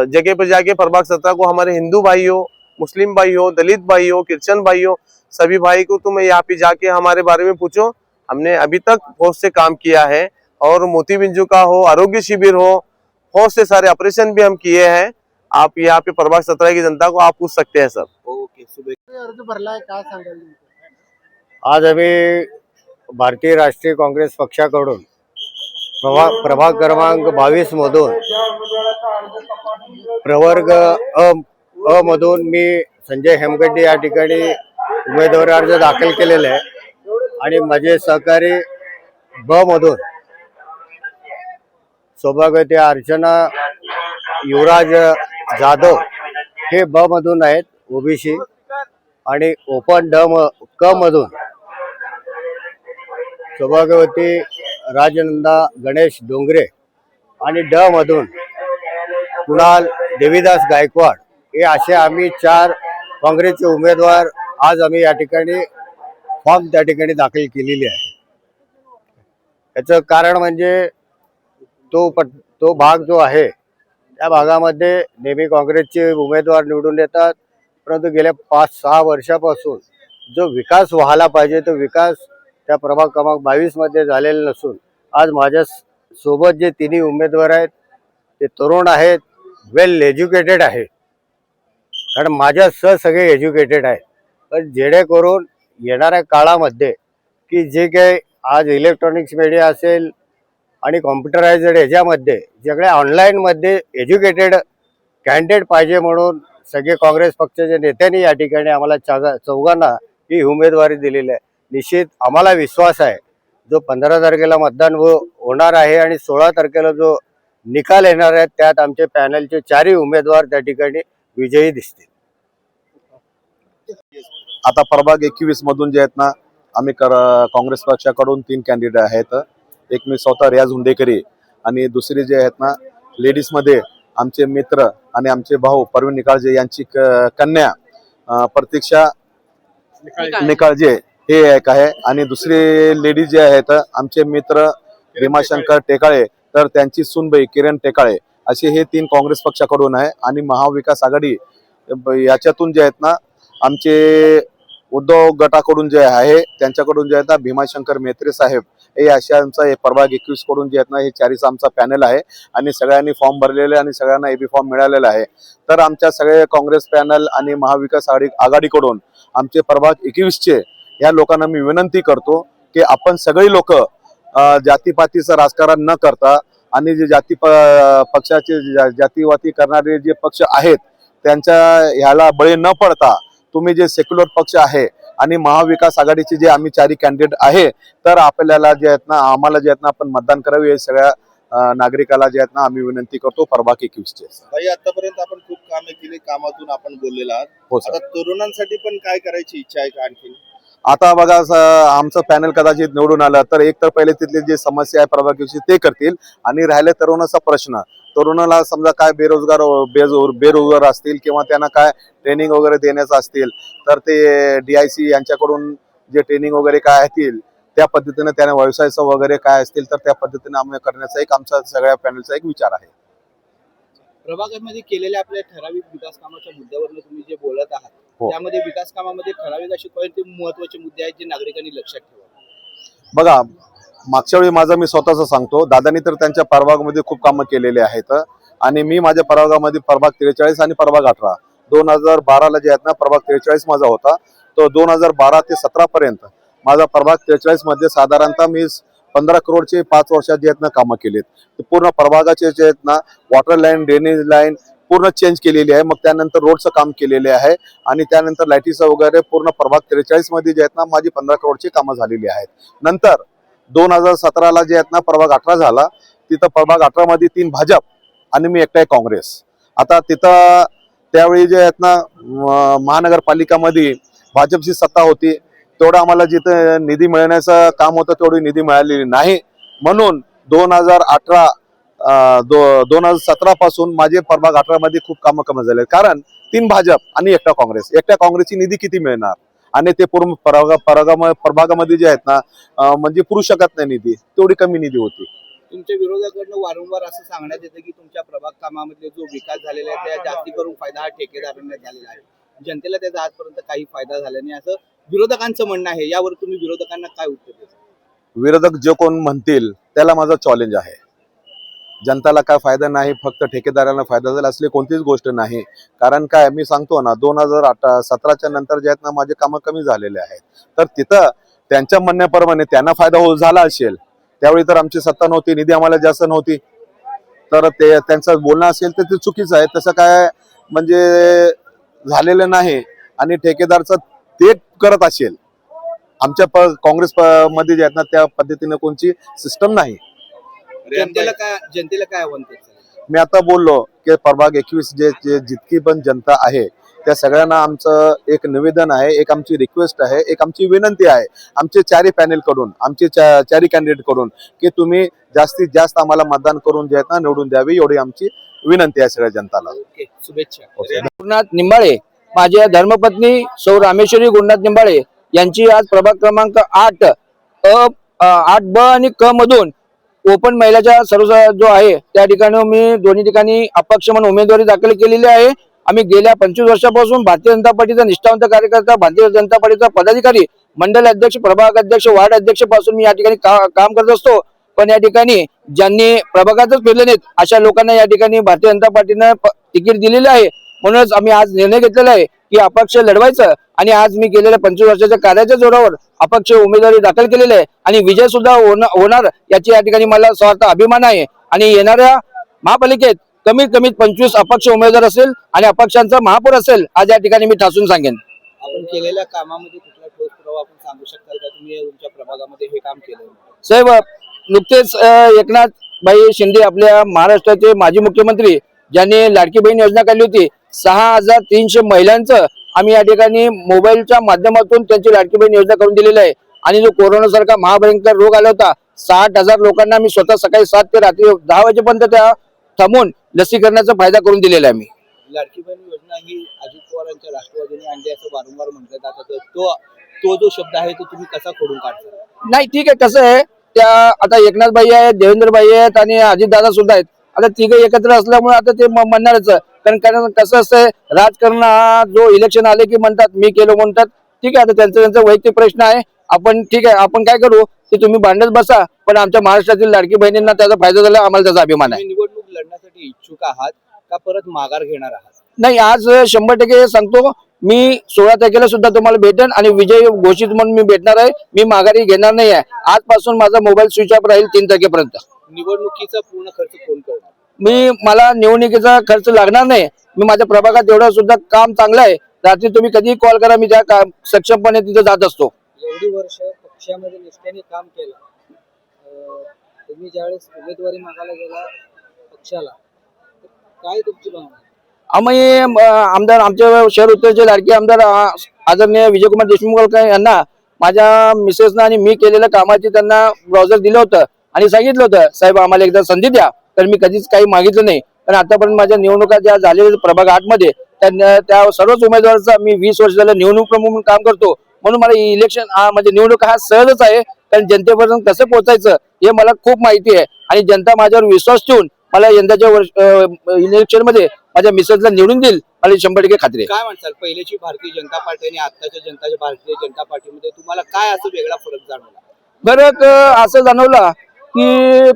जगह पर जाके प्रभाग 17 को, हमारे हिंदू भाई हो, मुस्लिम भाई हो, दलित भाई हो, क्रिश्चियन भाई हो, सभी भाई को तुम यहाँ पे जाके हमारे बारे में पूछो. हमने अभी तक बहुत से काम किया है और मोती बिंजू का हो, आरोग्य शिविर हो, बहुत से सारे ऑपरेशन भी हम किए हैं. आप यहाँ पे प्रभाग 17 की जनता को आप पूछ सकते हैं सर। ओके, शुभेच्छा. अर्ज भरलाय, काय सांगाल? आज आम्ही भारतीय राष्ट्रीय काँग्रेस पक्षाकडून प्रभाग क्रमांक 22 मधून प्रवर्ग अ मधून मी संजय हेमगड्डे या ठिकाणी उमेदवारी अर्ज दाखल केलेला आहे आणि माझे सहकारी ब मधून सौभाग्यवती अर्चना युवराज जाधव हे ब मधून आहेत ओबीसी, आणि ओपन क मधून सौभाग्यवती राजनंदा गणेश डोंगरे आणि ड मधून कुणाल देवीदास गायकवाड हे असे आम्ही 4 काँग्रेसचे उमेदवार आज आम्ही या ठिकाणी फॉर्म त्या ठिकाणी दाखल केलेले आहे. याचं कारण म्हणजे तो भाग जो आहे त्या भागामध्ये नेहमी काँग्रेसचे उमेदवार निवडून येतात, परंतु गेल्या 5-6 वर्षापासून जो विकास व्हायला पाहिजे तो विकास त्या प्रभाग क्रमांक 22 मध्ये झालेला नसून आज माझ्या सोबत जे तिन्ही उमेदवार आहेत ते तरुण आहेत, वेल एज्युकेटेड आहेत. कारण माझ्यासह सगळे एज्युकेटेड आहेत. पण जेणेकरून येणाऱ्या काळामध्ये की जे काही आज इलेक्ट्रॉनिक्स मीडिया असेल आणि कॉम्प्युटरायझेड ह्याच्यामध्ये सगळे ऑनलाईनमध्ये एज्युकेटेड कॅन्डिडेट पाहिजे म्हणून सगळे काँग्रेस पक्षाच्या नेत्यांनी या ठिकाणी आम्हाला चौघांना ही उमेदवारी दिलेली आहे. निश्चित आम्हाला विश्वास आहे जो 15 तारखेला मतदान होणार आहे आणि 16 तारखेला जो निकाल येणार आहे त्यात आमचे पॅनलचे 4ही उमेदवार त्या ठिकाणी विजयी दिसतील. आता प्रभाग 21 मधून जे आहेत ना आम्ही काँग्रेस पक्षाकडून 3 कॅन्डिडेट आहेत. एक मी स्वतः रियाज हुंडेकरी आणि दुसरी जे आहेत ना लेडीज मध्ये आमचे मित्र आणि आमचे भाऊ परवीन निकाळजे यांची कन्या प्रतीक्षा निकाळजे हे एक आहे, आणि दुसरे लेडीज जे आहेत आमचे मित्र भीमाशंकर टेकाळे तर त्यांची सूनबाई किरण टेकाळे असे हे 3 काँग्रेस पक्षाकडून आहे. आणि महाविकास आघाडी याच्यातून जे आहेत ना आमचे उद्धव गटाकडून जे आहे त्यांच्याकडून जे आहेत ना भीमाशंकर मेत्रे साहेब हे अशा आमचा हे प्रभाग 21 कडून जे आहेत ना हे 4चा आमचा पॅनल आहे आणि सगळ्यांनी फॉर्म भरलेले आणि सगळ्यांना एबी फॉर्म मिळालेला आहे. तर आमच्या सगळे काँग्रेस पॅनल आणि महाविकास आघाडीकडून आमचे प्रभाग 21चे या लोकांना मी विनंती करतो की आपण सगळी लोक जातीपातीचं राजकारण न करता आणि जे पक्षाचे जातीवादी करणारे जे पक्ष आहेत त्यांच्या ह्याला बळी न पडता तुम्ही जे सेक्युलर पक्ष आहे आणि महाविकास आघाडीचे जे आम्ही 4 कॅन्डिडेट आहे तर आपल्याला जे आहेत ना आम्हाला जे आहेत ना आपण मतदान करावे हे सगळ्या नागरिकाला जे आहेत ना आम्ही विनंती करतो प्रभाग 21चे. भाई, आतापर्यंत आपण खूप कामे केली, कामातून आपण बोललेला आहात. हो सर. आता तरुणांसाठी पण काय करायची इच्छा आहे का आणखी? आता बघा आमचं पॅनल कदाचित निवडून आलं तर एक तर पहिले तिथले जे समस्या आहे प्रभाग 21 ते करतील, आणि राहिले तरुणाचा प्रश्न, तरुणाला समजा काय बेरोजगार असतील किंवा त्यांना काय ट्रेनिंग वगैरे देण्याचं असतील तर ते DIC यांच्याकडून जे ट्रेनिंग वगैरे काय असतील त्या पद्धतीने त्यांना व्यवसायाचं वगैरे काय असतील तर त्या पद्धतीने आम्ही करण्याचा एक आमचा सगळ्या पॅनलचा एक विचार आहे. प्रभागामध्ये केलेल्या आपल्या ठराविक विकास कामाच्या मुद्द्यावर तुम्ही जे बोलत आहात त्यामध्ये विकास कामामध्ये ठराविक असे कोणते महत्त्वाचे मुद्दे आहेत जे नागरिकांनी लक्षात ठेवावे? बघा, मागच्या वेळी माझं मी स्वतःच सांगतो, दादांनी तर त्यांच्या प्रभागामध्ये खूप कामं केलेले आहेत आणि मी माझ्या प्रभागामध्ये प्रभाग 43 आणि प्रभाग 18 2012ला जे आहेत ना प्रभाग 43 माझा होता, तो 2012 ते 17 पर्यंत माझा प्रभाग 43 मध्ये साधारणतः मी 15 करोडचे 5 वर्षात जे आहेत ना कामं केलेत. पूर्ण प्रभागाचे जे आहेत ना वॉटर लाईन, ड्रेनेज लाईन पूर्ण चेंज केलेली आहे. मग त्यानंतर रोडचं काम केलेले आहे आणि त्यानंतर लाईटीचं वगैरे पूर्ण प्रभाग 43 मध्ये जे आहेत ना माझी 15 करोडची कामं झालेली आहेत. नंतर 2017ला जे आहेत ना प्रभाग 18 झाला, तिथं प्रभाग 18 मध्ये 3 भाजप आणि मी एकटा काँग्रेस. आता तिथं त्यावेळी जे आहेत ना महानगरपालिकामध्ये भाजपची सत्ता होती, तेवढं आम्हाला जिथं निधी मिळण्याचं काम होतं तेवढी निधी मिळालेली नाही. म्हणून 2017 पासून माझे प्रभाग 18 मध्ये खूप कामं कमी झाले, कारण 3 भाजप आणि एकटा काँग्रेस. एकट्या काँग्रेसची निधी किती मिळणार आणि ते पूर्ण प्रभागामध्ये जे आहेत ना म्हणजे पुरू शकत नाही निधी, तेवढी कमी निधी होती. तुमच्या विरोधाकडनं वारंवार असं सांगण्यात येतं की तुमच्या प्रभाग कामामध्ये जो विकास झालेला आहे त्या जास्ती करून फायदा हा ठेकेदारांना झालेला आहे, जनतेला त्याचा आजपर्यंत काही फायदा झाला नाही असं विरोधकांचं म्हणणं आहे. यावर तुम्ही विरोधकांना काय उत्तर देता? विरोधक जे कोण म्हणतील त्याला माझा चॅलेंज आहे. जनताला काय फायदा नाही, फक्त ठेकेदारांना फायदा झाला असली कोणतीच गोष्ट नाही. कारण काय मी सांगतो ना, 2017च्या नंतर जे आहेत ना माझे कामं कमी झालेले आहेत. तर तिथं त्यांच्या म्हणण्याप्रमाणे त्यांना फायदा झाला असेल, त्यावेळी तर आमची सत्ता नव्हती, निधी आम्हाला जास्त नव्हती, तर ते त्यांचं बोलणं असेल तर ते चुकीचं आहे. तसं काय म्हणजे झालेलं नाही. आणि ठेकेदारचं ते करत असेल, आमच्या काँग्रेस मध्ये जे आहेत ना त्या पद्धतीने कोणची सिस्टम नाही. जनतेला काय आव्हान करताल? मी आता बोललो की प्रभाग 21 जे जितकी पण जनता आहे त्या सगळ्यांना आमचं एक निवेदन आहे, एक आमची रिक्वेस्ट आहे, एक आमची विनंती आहे आमचे चारी पॅनेल कडून, आमचे चारी कॅन्डिडेट कडून, की तुम्ही जास्तीत जास्त आम्हाला मतदान करून जे आहेत ना निवडून द्यावी, एवढी आमची विनंती आहे सगळ्या जनताला. शुभेच्छा. गुरुनाथ निंबाळे, माझ्या धर्मपत्नी सौ रामेश्वरी गुरुनाथ निंबाळे यांची आज प्रभाग क्रमांक 8 ब आणि क मधून ओपन महिलाच्या सर्व जो आहे त्या ठिकाणी मी दोन्ही ठिकाणी अपक्ष म्हणून उमेदवारी दाखल केलेली आहे. आम्ही गेल्या 25 वर्षापासून भारतीय जनता पार्टीचा निष्ठावंत कार्यकर्ता, भारतीय जनता पार्टीचा पदाधिकारी, मंडल अध्यक्ष, प्रभाग अध्यक्ष, वार्ड अध्यक्ष पासून मी या ठिकाणी काम करत असतो. पण या ठिकाणी ज्यांनी प्रभागातच फिरले नाहीत अशा लोकांना या ठिकाणी भारतीय जनता पार्टीनं तिकीट दिलेलं आहे. म्हणूनच आम्ही आज निर्णय घेतलेला आहे की अपक्ष लढवायचं. आणि आज मी केलेल्या 25 वर्षाच्या कार्याच्या जोरावर अपक्ष उमेदवारी दाखल केलेली आहे आणि विजय सुद्धा होणार याची या ठिकाणी मला स्वार्थ अभिमान आहे. आणि येणाऱ्या महापालिकेत कमीत कमी 25 अपक्ष उमेदवार असेल आणि अपक्षांचा महापौर असेल, आज या ठिकाणी मी ठासून सांगेन. आपण केलेल्या कामामध्ये कुठला ठोस पुरावा आपण सांगू शकता का? तुम्ही तुमच्या प्रभागामध्ये हे काम केलं? साहेब, नुकतेच एकनाथ भाई शिंदे आपल्या महाराष्ट्राचे माजी मुख्यमंत्री ज्यांनी लाडकी बहीण योजना काढली होती, 6300 महिलांचं आम्ही या ठिकाणी मोबाईलच्या माध्यमातून त्यांची लाडकी बहीण योजना करून दिलेली आहे. आणि जो कोरोना सारखा महाभयंकर रोग आला होता, 60,000 लोकांना मी स्वतः सकाळी 7 ते रात्री 10 वाजेपर्यंत त्या थांबून लसीकरणाचा फायदा करून दिलेला आहे. मी लाडकी बहीण योजना ही अजित पवारांच्या राष्ट्रवादीने आणली असं वारंवार म्हटलं जातं, तो जो शब्द आहे तो तुम्ही कसा खोडून काढता? नाही, ठीक आहे. कसं आहे, त्या आता एकनाथ भाई आहेत, देवेंद्र भाई आहेत आणि अजितदादा सुद्धा आहेत. आता तिघे एकत्र असल्यामुळे आता ते म्हणणारच. कारण कसं असतंय, राजकारण हा जो इलेक्शन आले की म्हणतात मी केलं म्हणतात. ठीक आहे, आता त्यांचा वैयक्तिक प्रश्न आहे. आपण ठीक आहे, आपण काय करू की तुम्ही भांडत बसा, पण आमच्या महाराष्ट्रातील लाडकी बहिणींना त्याचा फायदा झाला, आम्हाला त्याचा अभिमान आहे. निवडणूक लढण्यासाठी इच्छुक आहात का परत माघार घेणार आहात? नाही, आज 100% सांगतो, मी 16 तारखेला सुद्धा तुम्हाला भेटेन आणि विजय घोषित म्हणून मी भेटणार आहे. मी माघारी घेणार नाही आहे. आजपासून माझा मोबाईल स्विच ऑफ राहील 3 तारखेपर्यंत. निवडणुकीचा पूर्ण खर्च कोण करणार? मला निवडणुकीचा खर्च लागणार नाही. मी माझ्या प्रभागात एवढं सुद्धा काम चांगलं आहे, रात्री तुम्ही कधीही कॉल करा, मी त्या सक्षमपणे तिथे जात असतो. एवढी वर्ष पक्षामध्ये निष्ठेने काम केलं, तुम्ही ज्यावेळेस उमेदवारी मागायला गेला पक्षाला, काय तुमची भावना? आम्ही आमदार, आमच्या शहर उत्तरचे लाडके आमदार आदरणीय विजयकुमार देशमुख यांना माझ्या मिसेसना आणि मी केलेल्या कामाची त्यांना ब्राउझर दिलं होतं आणि सांगितलं होतं, साहेब आम्हाला एकदा संधी द्या. तर मी कधीच काही मागितलं नाही. पण आतापर्यंत माझ्या निवडणुका ज्या झालेल्या प्रभाग 8 मध्ये त्या सर्वच उमेदवारांचा मी 20 वर्ष झालं निवडणूक प्रमुख म्हणून काम करतो. म्हणून मला इलेक्शन म्हणजे निवडणूक हा सहजच आहे. कारण जनतेपर्यंत कसं पोहोचायचं हे मला खूप माहिती आहे आणि जनता माझ्यावर विश्वास ठेवून मला यंदाच्या इलेक्शन मध्ये माझ्या मिसेसला निवडून देईल, मला 100% खात्री आहे. काय म्हणताल, पहिल्याची भारतीय जनता पार्टी आणि आताच्या भारतीय जनता पार्टीमध्ये तुम्हाला काय असं वेगळा फरक जाणवला? फरक असं जाणवला की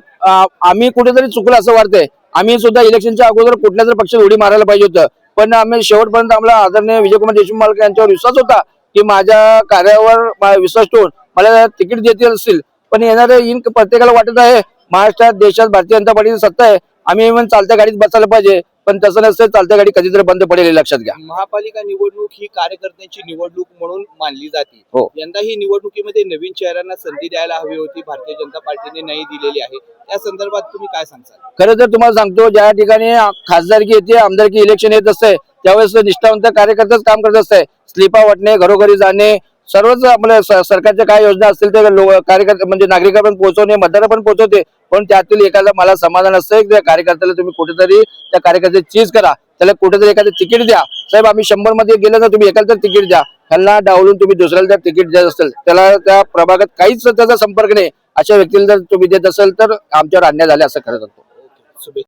आम्ही कुठेतरी चुकलं असं वाटतंय. आम्ही सुद्धा इलेक्शनच्या अगोदर कुठल्या तरी पक्षात उडी मारायला पाहिजे होतं, पण आम्ही शेवटपर्यंत आम्हाला आदरणीय विजयकुमार देशमुख यांच्यावर विश्वास होता की माझ्या कार्यावर विश्वास ठेवून मला तिकीट देतील असतील. पण येणारे प्रत्येकाला वाटत आहे महाराष्ट्रात, देशात भारतीय जनता पार्टीची सत्ता आहे, आम्ही चालत्या गाडीत बसायला पाहिजे. पण तसं नसतं, चालत्या गाडी कधीतरी बंद पडेल हे लक्षात घ्या. महापालिका निवडणूक ही कार्यकर्त्यांची निवडणूक म्हणून मानली जाते. हो. यंदा ही निवडणुकीमध्ये नवीन चेहऱ्यांना संधी द्यायला हवी होती, भारतीय जनता पार्टीने नाही दिलेली आहे. त्या संदर्भात तुम्ही काय सांगताल? खरं तर तुम्हाला सांगतो, ज्या ठिकाणी खासदारकी येते, आमदारकी इलेक्शन येत असते, त्यावेळेस निष्ठावंत कार्यकर्ताच काम करत असते. स्लिपा वाटणे, घरोघरी जाणे, सर्वच आपल्या सरकारच्या काय योजना असतील ते कार्यकर्ते म्हणजे नागरिकांपर्यंत पोहोचवणे, मतदारांपर्यंत पोहोचवते. पण त्यातील एखादा मला समाधान असतं की त्या कार्यकर्त्याला तुम्ही कुठेतरी त्या कार्यकर्त्याची चीज करा, त्याला कुठेतरी एखादं तिकीट द्या. साहेब, आम्ही 100 मध्ये गेलं तर तुम्ही एकाला तर तिकीट द्या, ह्याला डावलून तुम्ही दुसऱ्याला जर तिकीट देत असेल, त्याला त्या प्रभागात काहीच त्याचा संपर्क नाही, अशा व्यक्तीला जर तुम्ही देत असेल तर आमच्यावर अन्याय झाले असं खरं सांगतो.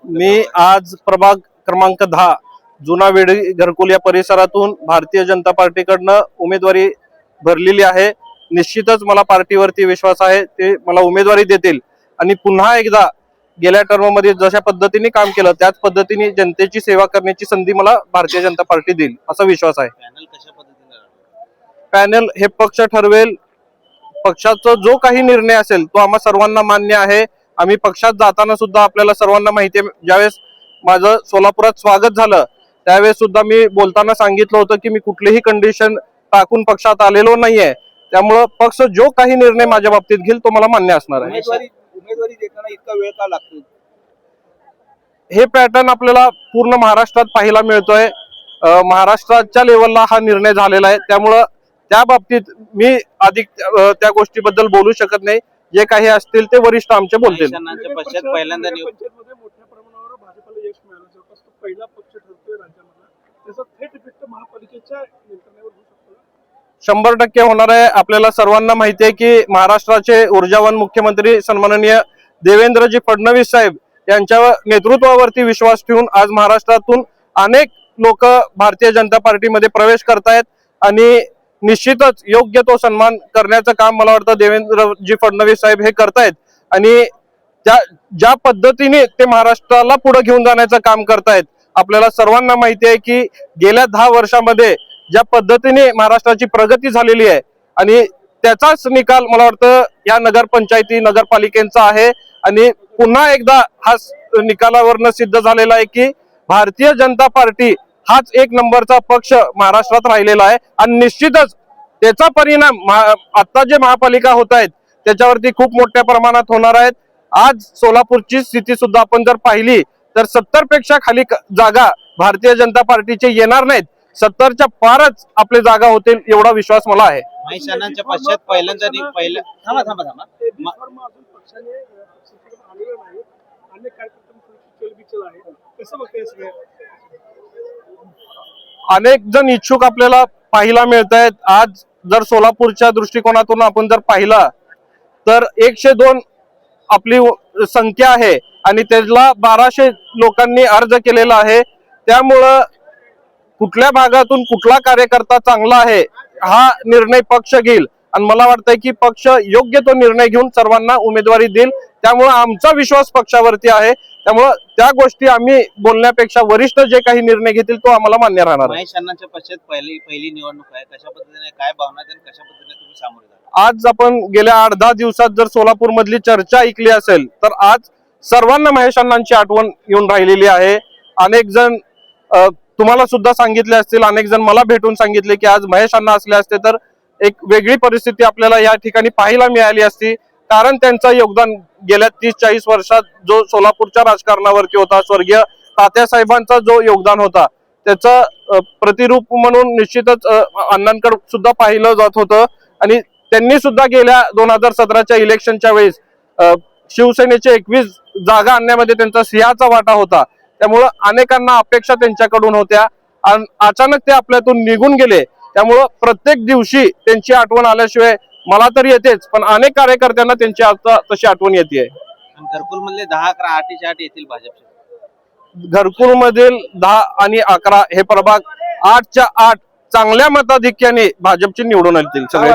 मी आज प्रभाग क्रमांक 10 जुना वेडी घरकुल या परिसरातून भारतीय जनता पार्टीकडनं उमेदवारी भरलेली आहे. निश्चितच मला पार्टीवरती विश्वास आहे, ते मला उमेदवारी देतील आणि पुन्हा एकदा गेल्या टर्म मध्ये जशा पद्धतीने काम केलं त्याच पद्धतीने जनतेची सेवा करण्याची संधी मला भारतीय जनता पार्टी देईल असा विश्वास आहे. पॅनल कशा पद्धतीने पॅनल हे पक्ष ठरवेल. पक्षाचा जो काही निर्णय असेल तो आम्हा सर्वांना मान्य आहे. आम्ही पक्षात जाताना सुद्धा आपल्याला सर्वांना माहिती आहे, ज्यावेळेस माझं सोलापुरात स्वागत झालं त्यावेळेस सुद्धा मी बोलताना सांगितलं होतं की मी कुठलीही कंडिशन टाकून पक्षात आलेलो नाहीये. त्यामुळं पक्ष जो काही निर्णय माझ्या बाबतीत घेईल तो मला मान्य असणार आहे. उमेदवारी देताना इतका वेळ का लागतो? हे पॅटर्न आपल्याला पूर्ण महाराष्ट्रात पाहायला मिळतोय. महाराष्ट्राच्या लेवलला हा निर्णय झालेला आहे. त्यामुळं त्या बाबतीत मी अधिक त्या गोष्टीबद्दल बोलू शकत नाही. जे काही असतील ते वरिष्ठ आमचे बोलतील. पश्चात पहिल्यांदा मोठ्या प्रमाणावर भाजपला यश मिळालं, जवळपास तो पहिला पक्ष ठरतोय राज्यामधला, त्याचा थेट इफेक्ट महापालिकेच्या यंत्रणेवर होऊ शकतो. 100% होणार आहे. आपल्याला सर्वांना माहिती आहे की महाराष्ट्राचे ऊर्जावान मुख्यमंत्री सन्माननीय देवेंद्रजी फडणवीस साहेब यांच्या नेतृत्वावरती विश्वास ठेवून आज महाराष्ट्रातून अनेक लोक भारतीय जनता पार्टीमध्ये प्रवेश करतायत आणि निश्चितच योग्य तो सन्मान करण्याचं काम मला वाटतं देवेंद्रजी फडणवीस साहेब हे करतायत. आणि ज्या पद्धतीने ते महाराष्ट्राला पुढे घेऊन जाण्याचं काम करतायत आपल्याला सर्वांना माहिती आहे की गेल्या 10 वर्षामध्ये ज्या पद्धतीने महाराष्ट्राची प्रगती झालेली आहे आणि त्याचाच निकाल मला वाटतं या नगरपंचायती नगरपालिकेचा आहे. आणि पुन्हा एकदा हा निकालावरनं सिद्ध झालेला आहे की भारतीय जनता पार्टी हाच एक नंबरचा पक्ष महाराष्ट्रात राहिलेला आहे. आणि निश्चितच त्याचा परिणाम आता जे महापालिका होत आहेत त्याच्यावरती खूप मोठ्या प्रमाणात होणार आहेत. आज सोलापूरची स्थिती सुद्धा आपण जर पाहिली तर 70 पेक्षा खाली जागा भारतीय जनता पार्टीचे येणार नाहीत. 70च्या पारच आपले जागा होतील एवढा विश्वास मला आहे. महेश अण्णांच्या पश्चात पहिल्यांदा थांबा अनेक जण इच्छुक आपल्याला पाहायला मिळत आहेत. आज जर सोलापूरच्या दृष्टिकोनातून आपण जर पाहिला तर 102 आपली संख्या आहे आणि त्याला 1200 लोकांनी अर्ज केलेला आहे. त्यामुळं कुठल्या भागातून कुठला कार्यकर्ता चांगला आहे हा निर्णय पक्ष घेईल आणि मला वाटतंय की पक्ष योग्य तो निर्णय घेऊन सर्वांना उमेदवारी देईल. त्यामुळे आमचा विश्वास पक्षावरती आहे. त्यामुळे त्या गोष्टी आम्ही बोलण्यापेक्षा वरिष्ठ जे काही निर्णय घेतील तो आम्हाला मान्य राहणार. महेश अण्णांच्या पश्चात पहिली निवडणूक आहे, कशा पद्धतीने काय भावना आणि कशा पद्धतीने तुम्ही सामोरे जाल? आज आपण गेल्या 8-10 दिवसात जर सोलापूर मधली चर्चा ऐकली असेल तर आज सर्वांना महेश अण्णांची आठवण येऊन राहिलेली आहे. अनेक जण तुम्हाला सुद्धा सांगितले असतील, अनेक जण मला भेटून सांगितले की आज महेश अण्णा असले असते तर एक वेगळी परिस्थिती आपल्याला या ठिकाणी पाहायला मिळाली असती. कारण त्यांचं योगदान गेल्या 30-40 वर्षात जो सोलापूरच्या राजकारणावरती होता, स्वर्गीय तात्यासाहेबांचा जो योगदान होता त्याचं प्रतिरूप म्हणून निश्चितच अण्णांकडे सुद्धा पाहिलं जात होतं. आणि त्यांनी सुद्धा गेल्या 2017च्या इलेक्शनच्या वेळेस शिवसेनेचे 21 जागा आणण्यामध्ये त्यांचा सिंहाचा वाटा होता. त्यामुळं अनेकांना अपेक्षा त्यांच्याकडून होत्या आणि अचानक ते आपल्यातून निघून गेले. त्यामुळं प्रत्येक दिवशी त्यांची आठवण आल्याशिवाय मला तर येतेच, पण अनेक कार्यकर्त्यांना त्यांची आता तशी आठवण येते. घरकुल मधले 10-11 8च्या 8 येतील भाजपचे. घरकुल मधील 10 आणि 11 हे प्रभाग 8च्या 8 चांगल्या मताधिक्याने भाजपचे निवडून येतील सगळे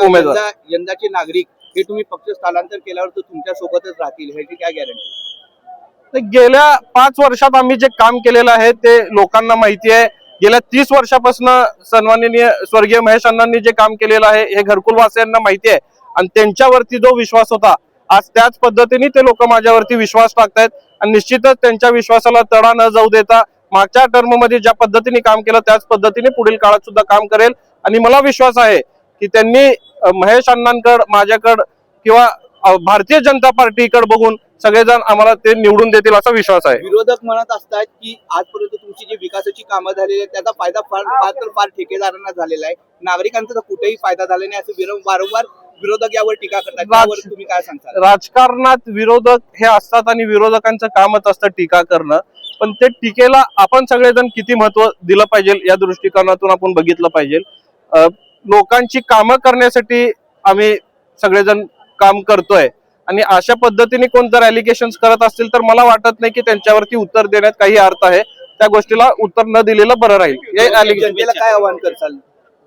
उमेदवार. यंदाचे नागरिक हे तुम्ही पक्ष स्थलांतर केल्यावर तर तुमच्या सोबतच राहतील ह्याची काय गॅरंटी? गेल्या 5 वर्षात आम्ही जे काम केलेलं आहे ते लोकांना माहिती आहे. गेल्या 30 वर्षापासून सन्माननीय स्वर्गीय महेश अण्णांनी जे काम केलेलं आहे हे घरकुलवासियांना माहिती आहे आणि त्यांच्यावरती जो विश्वास होता आज त्याच पद्धतीने ते लोक माझ्यावरती विश्वास टाकतायत. आणि निश्चितच त्यांच्या विश्वासाला तडा न जाऊ देता मागच्या टर्म मध्ये ज्या पद्धतीने काम केलं त्याच पद्धतीने पुढील काळात सुद्धा काम करेल. आणि मला विश्वास आहे की त्यांनी महेश अण्णांकडे, माझ्याकडे किंवा भारतीय जनता पार्टीकडे बघून सगळेजण आम्हाला ते निवडून देतील असा विश्वास आहे. विरोधक म्हणत असतात की आजपर्यंत तुमची जी विकासाची कामं झालेली आहेत त्याचा फायदा फार ठेकेदारांना झालेला आहे, नागरिकांचा तर कुठेही फायदा झाला नाही असं वारंवार विरोधक यावर टीका करतात. त्यावर तुम्ही काय सांगता? राजकारणात विरोधक हे असतात आणि विरोधकांचं कामच असतं टीका करणं, पण ते टीकेला आपण सगळेजण किती महत्व दिलं पाहिजे या दृष्टिकोनातून आपण बघितलं पाहिजे. लोकांची कामं करण्यासाठी आम्ही सगळेजण काम करतोय आणि अशा पद्धतीने कोण जर एलिगेशन करत असतील तर मला वाटत नाही की त्यांच्यावरती उत्तर देण्यात काही अर्थ आहे. त्या गोष्टीला उत्तर न दिलेलं बरं राहील. जनतेला काय आव्हान करताल?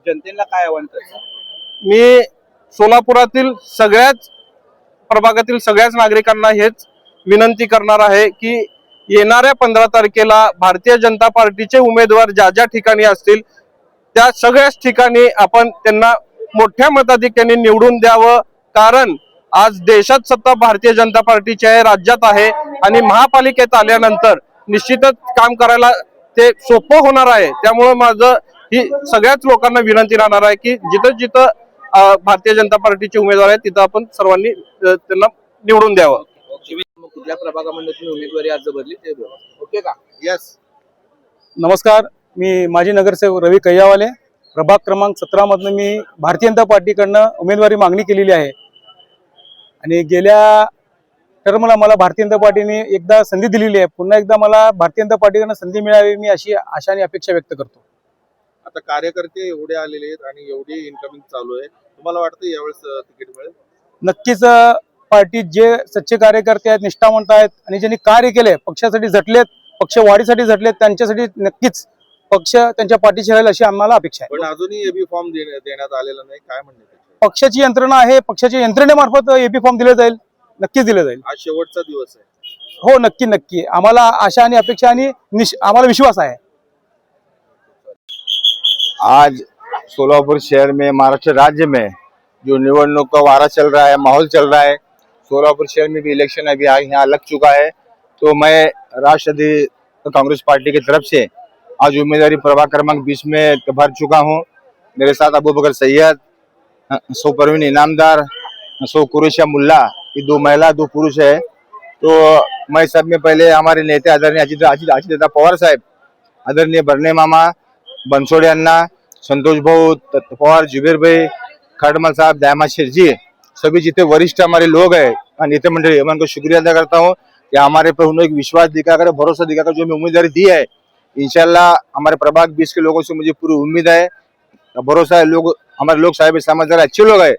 जनतेला काय आव्हान करताल? मी सोलापुरातील सगळ्याच प्रभागातील सगळ्याच नागरिकांना हेच विनंती करणार आहे की येणाऱ्या 15 तारखेला भारतीय जनता पार्टीचे उमेदवार ज्या ज्या ठिकाणी असतील त्या सगळ्याच ठिकाणी आपण त्यांना मोठ्या मताधिक्याने निवडून द्यावं, कारण आज देशात सत्ता भारतीय जनता पार्टीची आहे, राज्यात आहे आणि महापालिकेत आल्यानंतर निश्चितच काम करायला ते सोपं होणार आहे. त्यामुळे माझं ही सगळ्याच लोकांना विनंती राहणार आहे की जिथं जिथं भारतीय जनता पार्टीचे उमेदवार आहेत तिथं आपण सर्वांनी त्यांना निवडून द्यावं. कुठल्या प्रभागामध्ये तुम्ही उमेदवारी अर्ज भरली ते ओके का? यस. नमस्कार, मी माजी नगरसेवक रवी कैयावाले, प्रभाग क्रमांक 17 मधनं मी भारतीय जनता पार्टीकडनं उमेदवारी मागणी केलेली आहे आणि गेल्या टर्मला मला भारतीय जनता पार्टीने एकदा संधी दिलेली आहे. पुन्हा एकदा मला भारतीय जनता पार्टीकडनं संधी मिळावी मी अशी आशा आणि अपेक्षा व्यक्त करतो. आता कार्यकर्ते एवढे आलेले आहेत आणि एवढी इन्कमिंग चालू आहे, तुम्हाला वाटतं यावेळेस तिकीट मिळेल? नक्कीच पार्टीत जे सच्चे कार्यकर्ते आहेत, निष्ठावंत आहेत आणि ज्यांनी कार्य केले, पक्षासाठी झटलेत, पक्ष वाढीसाठी झटलेत, त्यांच्यासाठी नक्कीच पक्ष त्यांच्या पाठीशी राहील अशी आम्हाला अपेक्षा आहे. पण अजूनही एबी फॉर्म देण्यात आलेला नाही, काय म्हणणे? पक्षाची यंत्रणा आहे, पक्षाच्या यंत्रणेमार्फत एबी फॉर्म दिले जाईल, नक्कीच दिले जाईल. आज शेवटचा दिवस आहे. हो, नक्की नक्की आम्हाला आशा आणि अपेक्षा आणि आम्हाला विश्वास आहे. आज सोलापुर शहर में, महाराष्ट्र राज्य में जो निवडणूक का वारा चल रहा है, माहौल चल रहा है, सोलापुर शहर में भी इलेक्शन अभी यहाँ लग चुका है, तो मैं राष्ट्रवादी कांग्रेस पार्टी की तरफ से आज उम्मीदवारी प्रभाग क्रमांक 20 में भर चुका हूँ. मेरे साथ अबू बकर सैयद, सो परवीन इनामदार, सो कुरेशा मुल्ला, ये 2 महिला 2 पुरुष है. तो मैं सब में पहले हमारे नेते आदरणीय अजितदादा पवार साहब, आदरणीय बर्ने मामा, बनसोड़े अन्ना, संतोष भाऊ पवार, जुबेर भाई, खड़मल साहब, दयामा शेर जी, सभी जितने वरिष्ठ हमारे लोग हैं, नेता मंडली, मैं उनको शुक्रिया अदा करता हूँ कि हमारे पर उन्होंने एक विश्वास दिखाकर, भरोसा दिखाकर जो हमें उम्मीदवारी दी है. इंशाल्लाह हमारे प्रभाग 20 के लोगों से मुझे पूरी उम्मीद है, भरोसा है. लोग हमारे लोग साहिब समझदार अच्छे लोग हैं,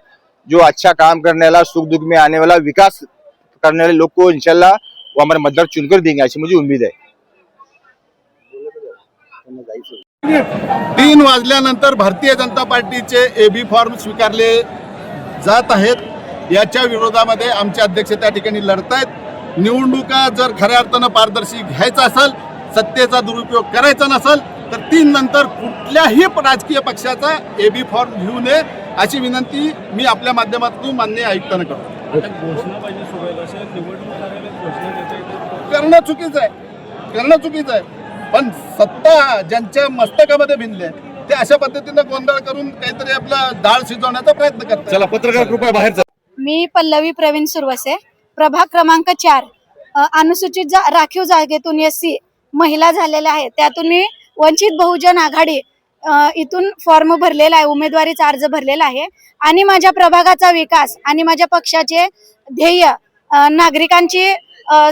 जो अच्छा काम करने वाला, सुख दुख में आने वाला, विकास करने वाले लोग को इंशाल्लाह वो हमारे मतदार चुनकर देंगे, ऐसी मुझे उम्मीद है. 3 वाजल्यानंतर भारतीय जनता पार्टीचे एबी फॉर्म स्वीकारले जात आहेत. याच्या विरोधामध्ये आमचे अध्यक्ष त्या ठिकाणी लढतायत. निवडणुका जर खऱ्या अर्थानं पारदर्शी घ्यायचा असेल, सत्तेचा दुरुपयोग करायचा नसेल तर 3 नंतर कुठल्याही राजकीय पक्षाचा एबी फॉर्म घेऊ नये अशी विनंती मी आपल्या माध्यमातून माननीय आयुक्तांना करतो. करणं चुकीचं आहे, पण सत्ता ज्यांच्या मस्तकामध्ये भिनले ते अशा पद्धतीनं गोंधळ करून काहीतरी आपला डाळ शिजवण्याचा प्रयत्न करतात. चला पत्रकार कृपया बाहेर. मी पल्लवी प्रवीण सुरवसे, प्रभाग क्रमांक 4, अनुसूचित राखीव जागेतून SC महिला झालेल्या आहेत. त्यातून मी वंचित बहुजन आघाडी इथून फॉर्म भरलेला आहे, उमेदवारीचा अर्ज भरलेला आहे आणि माझ्या प्रभागाचा विकास आणि माझ्या पक्षाचे ध्येय नागरिकांची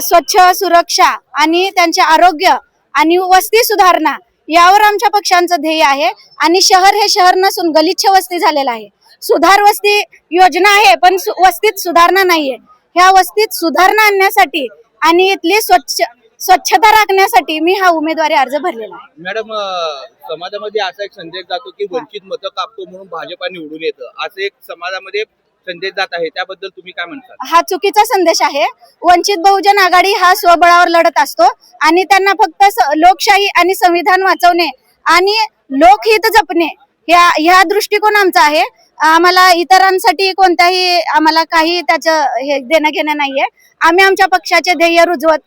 स्वच्छ सुरक्षा आणि त्यांचे आरोग्य आणि वस्ती सुधारणा यावर आमच्या पक्षांचं ध्येय आहे. आणि शहर हे शहर नसून गलिच्छ वस्ती झालेलं आहे. सुधार वस्ती योजना आहे पण वस्तीत सुधारणा नाहीये. ह्या वस्तीत सुधारणा आणण्यासाठी आणि इथली स्वच्छता राखण्यासाठी मी हा उमेदवारी अर्ज भरलेला आहे. मॅडम, समाजामध्ये असा एक संदेश जातो की वंचित मतं कापतो म्हणून भाजपा निवडून येतं, असं एक समाजामध्ये संदेश जात आहे, त्याबद्दल तुम्ही काय म्हणता? हा चुकीचा संदेश आहे. वंचित बहुजन आघाडी हा स्वबळावर लढत असतो आणि त्यांना फक्त लोकशाही आणि संविधान वाचवणे आणि लोकहित जपणे ह्या दृष्टिकोन आमचा आहे. आम्हाला इतरांसाठी कोणताही आम्हाला काही त्याचं हे देणं घेणं नाहीये. आम्ही आमच्या पक्षाचे ध्येय रुजवत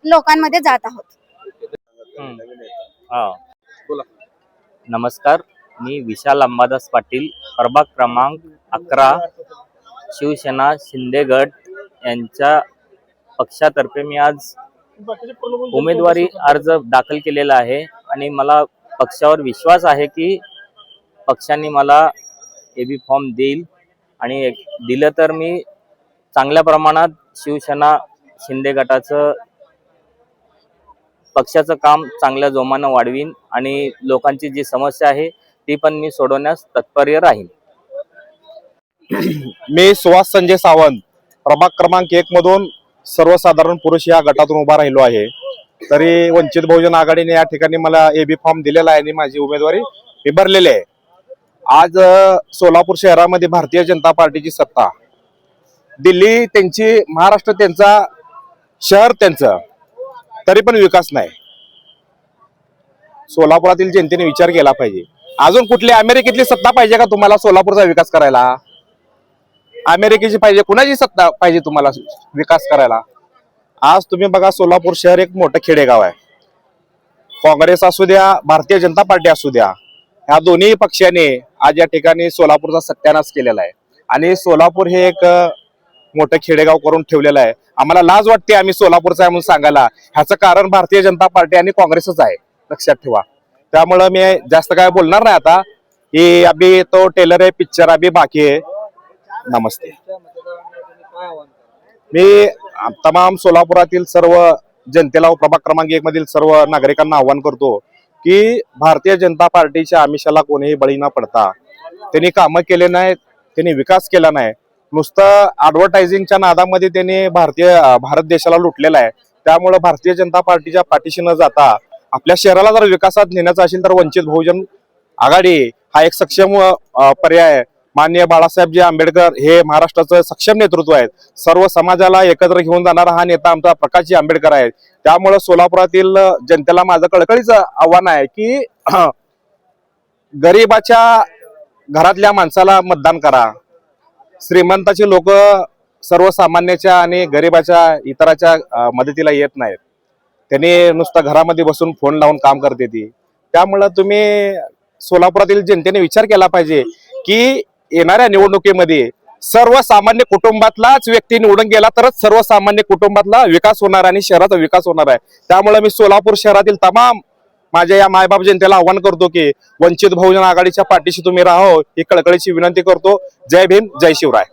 लोकांमध्ये जात आहोत. नमस्कार, मी विशाल अंबादास पाटील, प्रभाग क्रमांक 11, शिवसेना शिंदे गट यांच्या पक्षातर्फे मी आज उमेदवारी अर्ज दाखल केलेला आहे आणि मला पक्षावर विश्वास आहे की पक्षाने मला एबी फॉर्म देईल आणि दिलं तर मी चांगल्या प्रमाणात शिवसेना शिंदे गटाचं पक्षाचं काम चांगल्या जोमानं वाढवीन आणि लोकांची जी समस्या आहे ती पण मी सोडवण्यास तत्पर राहील. मी सुहास संजय सावंत, प्रभाग क्रमांक 1 मधून सर्वसाधारण पुरुष या गटातून उभा राहिलो आहे. तरी वंचित बहुजन आघाडीने या ठिकाणी मला एबी फॉर्म दिलेला आहे आणि माझी उमेदवारी मी भरलेली आहे. आज सोलापूर शहरामध्ये भारतीय जनता पार्टीची सत्ता, दिल्ली त्यांची, महाराष्ट्र त्यांचा शहर त्यांचं, तरी पण विकास नाही. सोलापुरातील जनतेने विचार केला पाहिजे. अजून कुठली अमेरिकेतली सत्ता पाहिजे का तुम्हाला सोलापूरचा विकास करायला? अमेरिकेची पाहिजे, कुणाची सत्ता पाहिजे तुम्हाला विकास करायला? आज तुम्ही बघा, सोलापूर शहर एक मोठं खेडेगाव आहे. काँग्रेस असू द्या, भारतीय जनता पार्टी असू द्या, ह्या दोन्ही पक्षाने आज या ठिकाणी सोलापूरचा सत्यानाश केलेला आहे. आणि सोलापूर हे एक मोठं खेडेगाव करून ठेवलेलं आहे. आम्हाला लाज वाटते आम्ही सोलापूरचा आहे म्हणून सांगायला. ह्याचं कारण भारतीय जनता पार्टी आणि काँग्रेसच आहे, लक्षात ठेवा. त्यामुळं मी जास्त काय बोलणार नाही आता. की अभी तो टेलर आहे, पिक्चर अभी बाकी आहे. नमस्ते. मी तमाम सोलापुरातील सर्व जनतेला व प्रभाग क्रमांक 1 मधील सर्व नागरिकांना आवाहन करतो की भारतीय जनता पार्टीच्या आमिषाला कोणीही बळी न पडता, त्यांनी कामं केले नाहीत, त्यांनी विकास केला नाही, नुसतं ऍडव्हर्टायझिंगच्या नादामध्ये त्यांनी भारत देशाला लुटलेला आहे. त्यामुळे भारतीय जनता पार्टीच्या पाठीशी न जाता आपल्या शहराला जर विकासात नेण्याचा असेल तर वंचित बहुजन आघाडी हा एक सक्षम पर्याय आहे. माननीय बाळासाहेबजी आंबेडकर हे महाराष्ट्राचं सक्षम नेतृत्व आहेत. सर्व समाजाला एकत्र घेऊन जाणारा हा नेता आमचा प्रकाशजी आंबेडकर आहे. त्यामुळे सोलापुरातील जनतेला माझं कळकळीचं आव्हान आहे की गरीबाच्या घरातल्या माणसाला मतदान करा. श्रीमंताची लोक सर्वसामान्याच्या आणि गरीबाच्या इतराच्या मदतीला येत नाहीत. त्यांनी नुसतं घरामध्ये बसून फोन लावून काम करते ती. त्यामुळं तुम्ही सोलापुरातील जनतेने विचार केला पाहिजे की येणाऱ्या निवडणुकीमध्ये सर्वसामान्य कुटुंबातलाच व्यक्ती निवडून गेला तरच सर्वसामान्य कुटुंबातला विकास होणार आणि शहराचा विकास होणार आहे. त्यामुळे मी सोलापूर शहरातील तमाम माझ्या या मायबाप जनतेला आवाहन करतो की वंचित बहुजन आघाडीच्या पाठीशी तुम्ही राहो ही कळकळीची विनंती करतो. जय भीम, जय शिवराय.